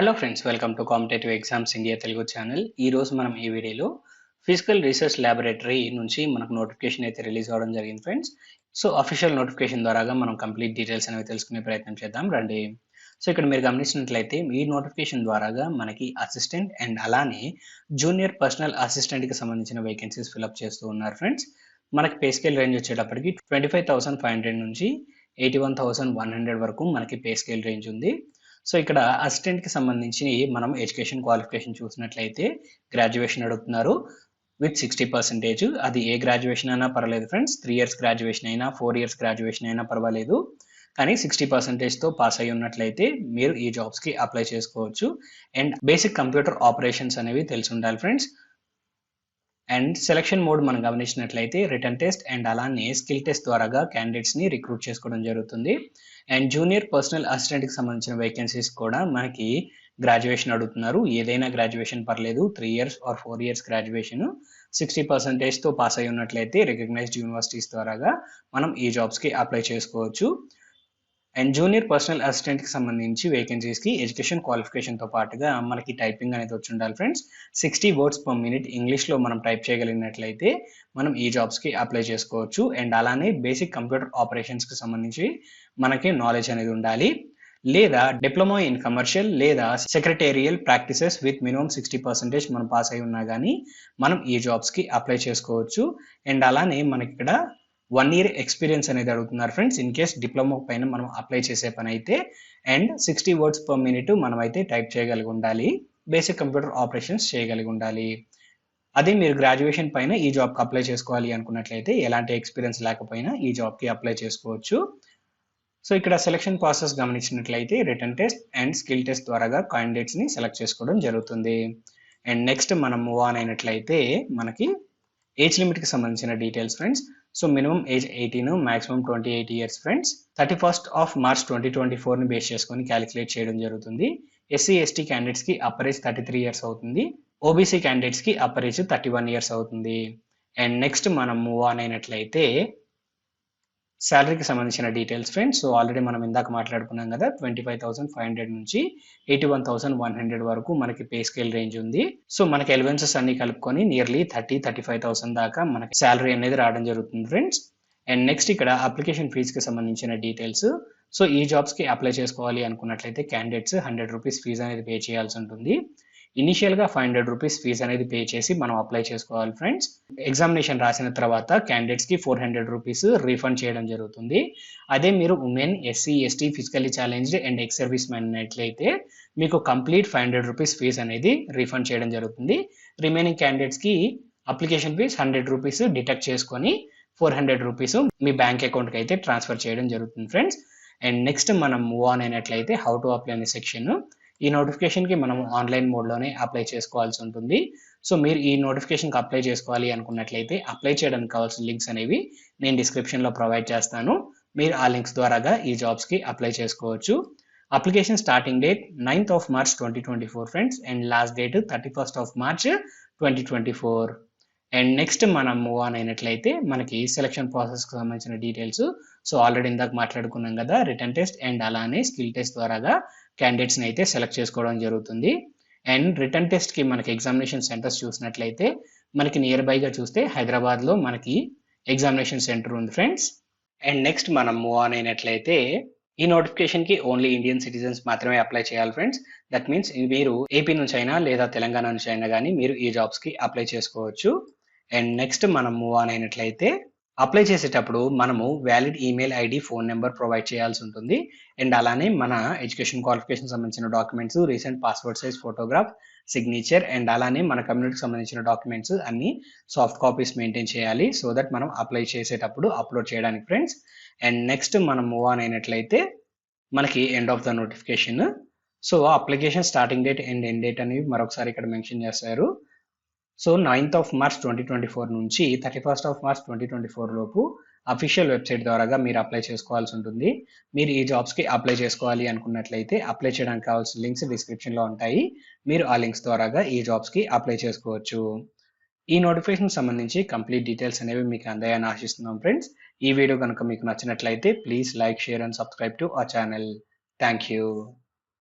Hello friends, welcome to competitive exams India Telugu channel. ఈ రోజు మనం ఈ వీడియోలో ఫిజికల్ రీసెర్చ్ ల్యాబొరేటరీ నుంచి మనకు నోటిఫికేషన్ అయితే రిలీజ్ అవ్వడం జరిగింది ఫ్రెండ్స్. సో అఫీషియల్ నోటిఫికేషన్ ద్వారాగా మనం కంప్లీట్ డీటెయిల్స్ అనేవి తెలుసుకునే ప్రయత్నం చేద్దాం రండి. సో ఇక్కడ మీరు గమనించినట్లయితే ఈ నోటిఫికేషన్ ద్వారాగా మనకి అసిస్టెంట్ అండ్ అలానే జూనియర్ పర్సనల్ అసిస్టెంట్కి సంబంధించిన వేకెన్సీస్ ఫిల్అప్ చేస్తూ ఉన్నారు ఫ్రెండ్స్. మనకి పే స్కేల్ రేంజ్ వచ్చేటప్పటికి 25,500 నుంచి 81,100 వరకు మనకి పే స్కేల్ రేంజ్ ఉంది. సో ఇక్కడ అసిస్టెంట్కి సంబంధించి మనం ఎడ్యుకేషన్ క్వాలిఫికేషన్ చూసినట్లయితే గ్రాడ్యుయేషన్ అడుగుతున్నారు విత్ 60%. అది ఏ గ్రాడ్యుయేషన్ అయినా పర్వాలేదు ఫ్రెండ్స్, 3 years గ్రాడ్యుయేషన్ అయినా 4 years గ్రాడ్యుయేషన్ అయినా పర్వాలేదు, కానీ 60%తో పాస్ అయి ఉన్నట్లయితే మీరు ఈ జాబ్స్కి అప్లై చేసుకోవచ్చు. అండ్ బేసిక్ కంప్యూటర్ ఆపరేషన్స్ అనేవి తెలిసి ఉండాలి ఫ్రెండ్స్. అండ్ సెలక్షన్ మోడ్ మనం గమనించినట్లయితే రిటర్న్ టెస్ట్ అండ్ అలానే స్కిల్ టెస్ట్ ద్వారాగా క్యాండిడేట్స్ని రిక్రూట్ చేసుకోవడం జరుగుతుంది. అండ్ జూనియర్ పర్సనల్ అసిస్టెంట్కి సంబంధించిన వేకెన్సీస్ కూడా మనకి గ్రాడ్యుయేషన్ అడుగుతున్నారు. ఏదైనా గ్రాడ్యుయేషన్ పర్లేదు, 3 years or 4 years గ్రాడ్యుయేషన్ 60%తో పాస్ అయి ఉన్నట్లయితే రికగ్నైజ్డ్ యూనివర్సిటీస్ ద్వారాగా మనం ఈ జాబ్స్కి అప్లై చేసుకోవచ్చు. అండ్ జూనియర్ పర్సనల్ అసిస్టెంట్కి సంబంధించి వేకెన్సీస్కి ఎడ్యుకేషన్ క్వాలిఫికేషన్తో పాటుగా మనకి టైపింగ్ అనేది వచ్చి ఉండాలి ఫ్రెండ్స్. 60 words per minute ఇంగ్లీష్లో మనం టైప్ చేయగలిగినట్లయితే మనం ఈ జాబ్స్కి అప్లై చేసుకోవచ్చు. అండ్ అలానే బేసిక్ కంప్యూటర్ ఆపరేషన్స్కి సంబంధించి మనకి నాలెడ్జ్ అనేది ఉండాలి. లేదా డిప్లొమా ఇన్ కమర్షియల్ లేదా సెక్రటేరియల్ ప్రాక్టీసెస్ విత్ మినిమం 60% మనం పాస్ అయి ఉన్నా కానీ మనం ఈ జాబ్స్కి అప్లై చేసుకోవచ్చు. అండ్ అలానే మనకి ఇక్కడ 1 year ఎక్స్పీరియన్స్ అనేది అడుగుతున్నారు ఫ్రెండ్స్, ఇన్ కేస్ డిప్లొమా పైన మనం అప్లై చేసే పని అయితే. అండ్ 60 words per minute మనం అయితే టైప్ చేయగలిగి ఉండాలి, బేసిక్ కంప్యూటర్ ఆపరేషన్స్ చేయగలిగి ఉండాలి. అదే మీరు గ్రాడ్యుయేషన్ పైన ఈ జాబ్కి అప్లై చేసుకోవాలి అనుకున్నట్లయితే ఎలాంటి ఎక్స్పీరియన్స్ లేకపోయినా ఈ జాబ్కి అప్లై చేసుకోవచ్చు. సో ఇక్కడ సెలక్షన్ ప్రాసెస్ గమనించినట్లయితే written test and skill test ద్వారాగా క్యాండిడేట్స్ని సెలెక్ట్ చేసుకోవడం జరుగుతుంది. అండ్ నెక్స్ట్ మనం మూవ్ ఆన్ అయినట్లయితే మనకి ఏజ్ లిమిట్కి సంబంధించిన details friends. So minimum age 18, maximum 28 years friends. 31st of March 2024ని బేస్ చేసుకొని క్యాలిక్యులేట్ చేయడం జరుగుతుంది. ఎస్సీ ఎస్టీ క్యాండిడేట్స్కి అప్పర్ ఏజ్ 33 years అవుతుంది. ఓబీసీ క్యాండిడేట్స్కి అప్పర్ ఏజ్ 31 years అవుతుంది. అండ్ నెక్స్ట్ మనం మూవ్ ఆన్ అయినట్లయితే శాలరీకి సంబంధించిన డీటెయిల్స్ ఫ్రెండ్స్. సో ఆల్రెడీ మనం ఇందాక మాట్లాడుకున్నాం కదా, 25,500 నుంచి 81,100 వరకు మనకి పే స్కేల్ రేంజ్ ఉంది. సో మనకి ఎలివెన్సెస్ అన్ని కలుపుకొని నియర్లీ 35,000 దాకా మనకి శాలరీ అనేది రావడం జరుగుతుంది ఫ్రెండ్స్. అండ్ నెక్స్ట్ ఇక్కడ అప్లికేషన్ ఫీజుకి సంబంధించిన డీటెయిల్స్. సో ఈ జాబ్స్కి అప్లై చేసుకోవాలి అనుకున్నట్లయితే క్యాండిడేట్స్ 100 rupees ఫీజు అనేది పే చేయాల్సి ఉంటుంది. ఇనిషియల్గా 500 rupees ఫీజు అనేది పే చేసి మనం అప్లై చేసుకోవాలి ఫ్రెండ్స్. ఎగ్జామినేషన్ రాసిన తర్వాత క్యాండిడేట్స్కి 400 rupees రీఫండ్ చేయడం జరుగుతుంది. అదే మీరు women, SC ST, physically challenged and ex service man అయినట్లయితే మీకు కంప్లీట్ 500 rupees ఫీజు అనేది రీఫండ్ చేయడం జరుగుతుంది. రిమైనింగ్ క్యాండిడేట్స్కి అప్లికేషన్ ఫీజ్ 100 rupees డిడక్ట్ చేసుకొని 400 rupees మీ బ్యాంక్ అకౌంట్కి అయితే ట్రాన్స్ఫర్ చేయడం జరుగుతుంది ఫ్రెండ్స్. అండ్ నెక్స్ట్ మనం మూవ్ ఆన్ అయినట్లయితే హౌ టు అప్లై అనే సెక్షన్. ఈ నోటిఫికేషన్కి మనం ఆన్లైన్ మోడ్లోనే అప్లై చేసుకోవాల్సి ఉంటుంది. సో మీరు ఈ నోటిఫికేషన్కి అప్లై చేసుకోవాలి అనుకున్నట్లయితే అప్లై చేయడానికి కావాల్సిన లింక్స్ అనేవి నేను డిస్క్రిప్షన్లో ప్రొవైడ్ చేస్తాను. మీరు ఆ లింక్స్ ద్వారాగా ఈ జాబ్స్కి అప్లై చేసుకోవచ్చు. Application starting date 9th of March 2024 friends. And last date 31st of March 2024. And next మనం మూవ్ ఆన్ అయినట్లయితే మనకి సెలక్షన్ ప్రాసెస్కి సంబంధించిన డీటెయిల్స్. సో ఆల్రెడీ ఇందాక మాట్లాడుకున్నాం కదా, రిటర్న్ టెస్ట్ అండ్ అలానే స్కిల్ టెస్ట్ ద్వారాగా క్యాండిడేట్స్ని అయితే సెలెక్ట్ చేసుకోవడం జరుగుతుంది. అండ్ రిటర్న్ టెస్ట్కి మనకి ఎగ్జామినేషన్ సెంటర్స్ చూసినట్లయితే మనకి నియర్ బైగా చూస్తే హైదరాబాద్లో మనకి ఎగ్జామినేషన్ సెంటర్ ఉంది ఫ్రెండ్స్. అండ్ నెక్స్ట్ మనం మూవ్ ఆన్ అయినట్లయితే ఈ నోటిఫికేషన్కి ఓన్లీ ఇండియన్ సిటిజన్స్ మాత్రమే అప్లై చేయాలి ఫ్రెండ్స్. దట్ మీన్స్ మీరు ఏపీ నుంచి అయినా లేదా తెలంగాణ నుంచి అయినా కానీ మీరు ఈ జాబ్స్కి అప్లై చేసుకోవచ్చు. అండ్ నెక్స్ట్ మనం మూవ్ ఆన్ అయినట్లయితే అప్లై చేసేటప్పుడు మనము valid email ID, phone number provide చేయాల్సి ఉంటుంది. అండ్ అలానే మన ఎడ్యుకేషన్ క్వాలిఫికేషన్ సంబంధించిన documents, recent passport size photograph, signature and అలానే మన కమ్యూనిటీకి సంబంధించిన డాక్యుమెంట్స్ అన్ని సాఫ్ట్ కాపీస్ మెయింటైన్ చేయాలి, సో దట్ మనం అప్లై చేసేటప్పుడు అప్లోడ్ చేయడానికి ఫ్రెండ్స్. అండ్ నెక్స్ట్ మనం మూవ్ ఆన్ అయినట్లయితే మనకి end of the notification. So application starting date and end date అనేవి మరొకసారి ఇక్కడ మెన్షన్ చేస్తారు. సో 9th of March 2024 నుంచి 31st of March 2024 లోపు అఫీషియల్ వెబ్సైట్ ద్వారాగా మీరు అప్లై చేసుకోవాల్సి ఉంటుంది. మీరు ఈ జాబ్స్కి అప్లై చేసుకోవాలి అనుకున్నట్లయితే అప్లై చేయడానికి కావాల్సిన లింక్స్ డిస్క్రిప్షన్లో ఉంటాయి. మీరు ఆ లింక్స్ ద్వారాగా ఈ జాబ్స్కి అప్లై చేసుకోవచ్చు. ఈ నోటిఫికేషన్ సంబంధించి కంప్లీట్ డీటెయిల్స్ అనేవి మీకు అందాయని ఆశిస్తున్నాం ఫ్రెండ్స్. ఈ వీడియో కనుక మీకు నచ్చినట్లయితే please like, share and subscribe to our channel. Thank you.